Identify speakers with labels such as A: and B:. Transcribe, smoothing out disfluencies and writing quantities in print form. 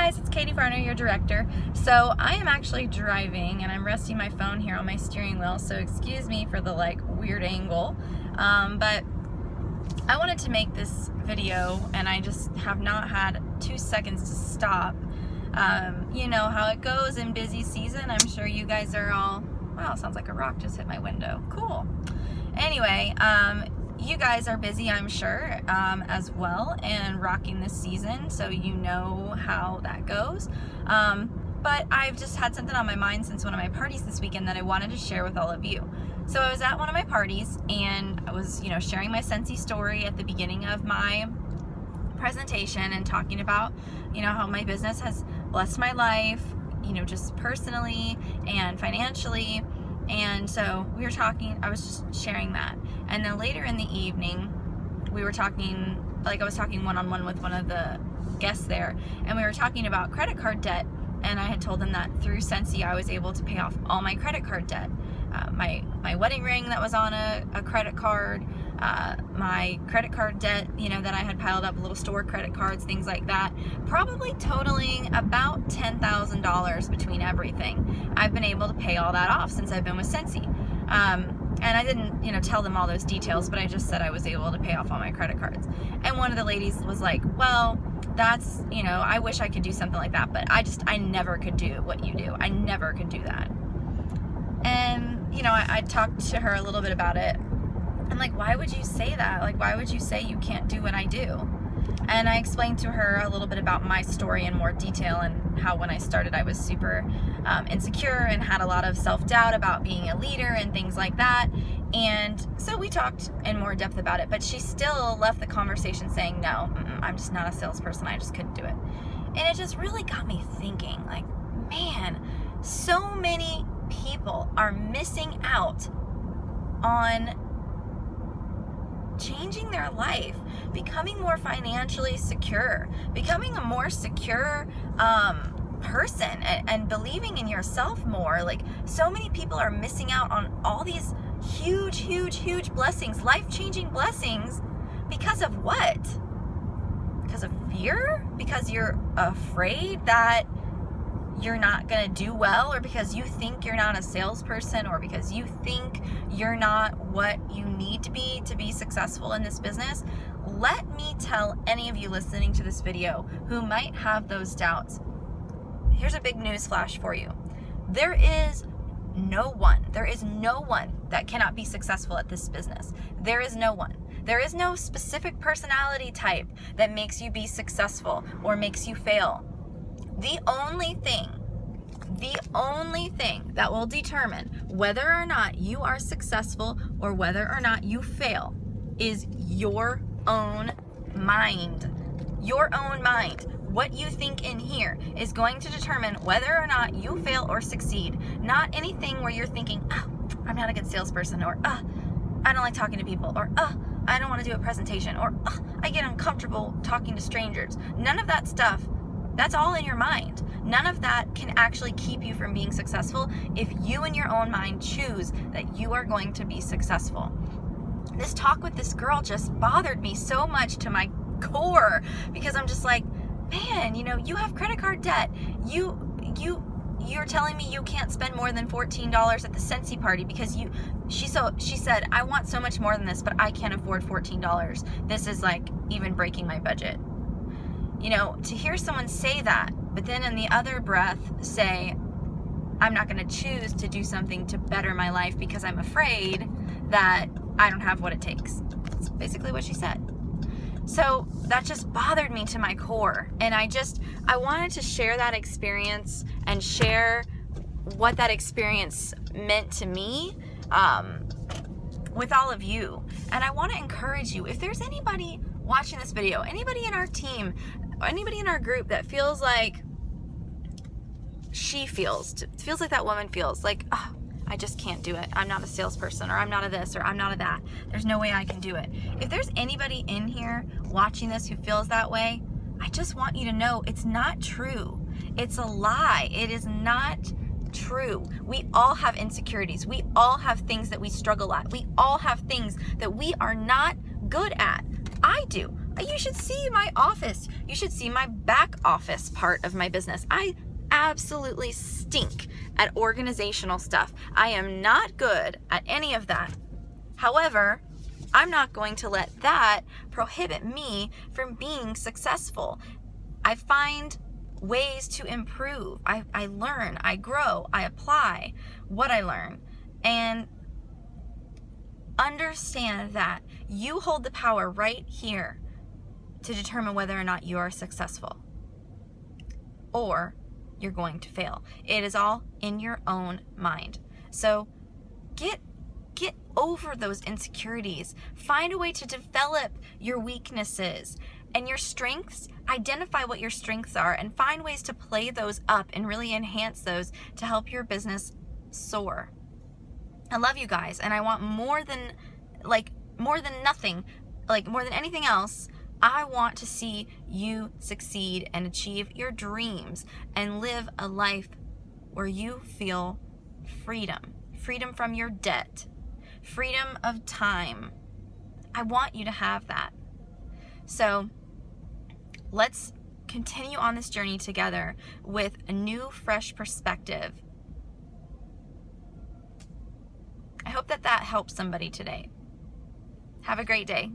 A: guys, it's Katie Farner, your director. So I am actually driving and I'm resting my phone here on my steering wheel, so excuse me for the weird angle. But I wanted to make this video and I just have not had 2 seconds to stop. You know how it goes in busy season. I'm sure you guys are all, wow, sounds like a rock just hit my window. Cool. Anyway, you guys are busy, I'm sure, as well, and rocking this season, so you know how that goes. But I've just had something on my mind since one of my parties this weekend that I wanted to share with all of you. So I was at one of my parties, and I was, sharing my Scentsy story at the beginning of my presentation and talking about, how my business has blessed my life, just personally and financially. And so we were talking, I was just sharing that. And then later in the evening, we were talking, I was talking one-on-one with one of the guests there, and we were talking about credit card debt. And I had told them that through Scentsy, I was able to pay off all my credit card debt. My wedding ring that was on a credit card, my credit card debt, that I had piled up, little store credit cards, things like that, probably totaling about $10,000 between everything. I've been able to pay all that off since I've been with Scentsy. And I didn't, tell them all those details, but I just said I was able to pay off all my credit cards. And one of the ladies was like, well, that's, I wish I could do something like that, but I never could do what you do. I never could do that. And, I talked to her a little bit about it. I'm like, why would you say that? Why would you say you can't do what I do? And I explained to her a little bit about my story in more detail and how when I started I was super insecure and had a lot of self-doubt about being a leader and things like that. And so we talked in more depth about it, but she still left the conversation saying, no, I'm just not a salesperson. I just couldn't do it. And it just really got me thinking, man, so many people are missing out on changing their life, becoming more financially secure, becoming a more secure person, and believing in yourself more. So many people are missing out on all these huge blessings, life-changing blessings, because of what? Because of fear? Because you're afraid that you're not going to do well, or because you think you're not a salesperson, or because you think you're not what you need to be successful in this business. Let me tell any of you listening to this video who might have those doubts. Here's a big news flash for you. There is no one that cannot be successful at this business. There is no one. There is no specific personality type that makes you be successful or makes you fail. The only thing that will determine whether or not you are successful or whether or not you fail is your own mind. Your own mind. What you think in here is going to determine whether or not you fail or succeed. Not anything where you're thinking, oh, I'm not a good salesperson, or I don't like talking to people, or I don't want to do a presentation, or I get uncomfortable talking to strangers. None of that stuff. That's all in your mind. None of that can actually keep you from being successful if you in your own mind choose that you are going to be successful. This talk with this girl just bothered me so much to my core, because I'm just like, man, you have credit card debt. You're telling me you can't spend more than $14 at the Scentsy party because she said, I want so much more than this, but I can't afford $14. This is even breaking my budget. To hear someone say that, but then in the other breath say, I'm not going to choose to do something to better my life because I'm afraid that I don't have what it takes. That's basically what she said. So that just bothered me to my core. And I wanted to share that experience and share what that experience meant to me with all of you. And I want to encourage you, if there's anybody watching this video, anybody in our team, anybody in our group that feels like feels like that woman feels I just can't do it. I'm not a salesperson, or I'm not a this, or I'm not a that. There's no way I can do it. If there's anybody in here watching this who feels that way, I just want you to know it's not true. It's a lie. It is not true. We all have insecurities. We all have things that we struggle at. We all have things that we are not good at. I do. You should see my office. You should see my back office part of my business. I absolutely stink at organizational stuff. I am not good at any of that. However, I'm not going to let that prohibit me from being successful. I find ways to improve. I learn, I grow, I apply what I learn. And understand that you hold the power right here to determine whether or not you are successful or you're going to fail. It is all in your own mind. So get over those insecurities. Find a way to develop your weaknesses and your strengths. Identify what your strengths are and find ways to play those up and really enhance those to help your business soar. I love you guys, and I want more than nothing, more than anything else, I want to see you succeed and achieve your dreams and live a life where you feel freedom from your debt, freedom of time. I want you to have that. So let's continue on this journey together with a new, fresh perspective. I hope that helps somebody today. Have a great day.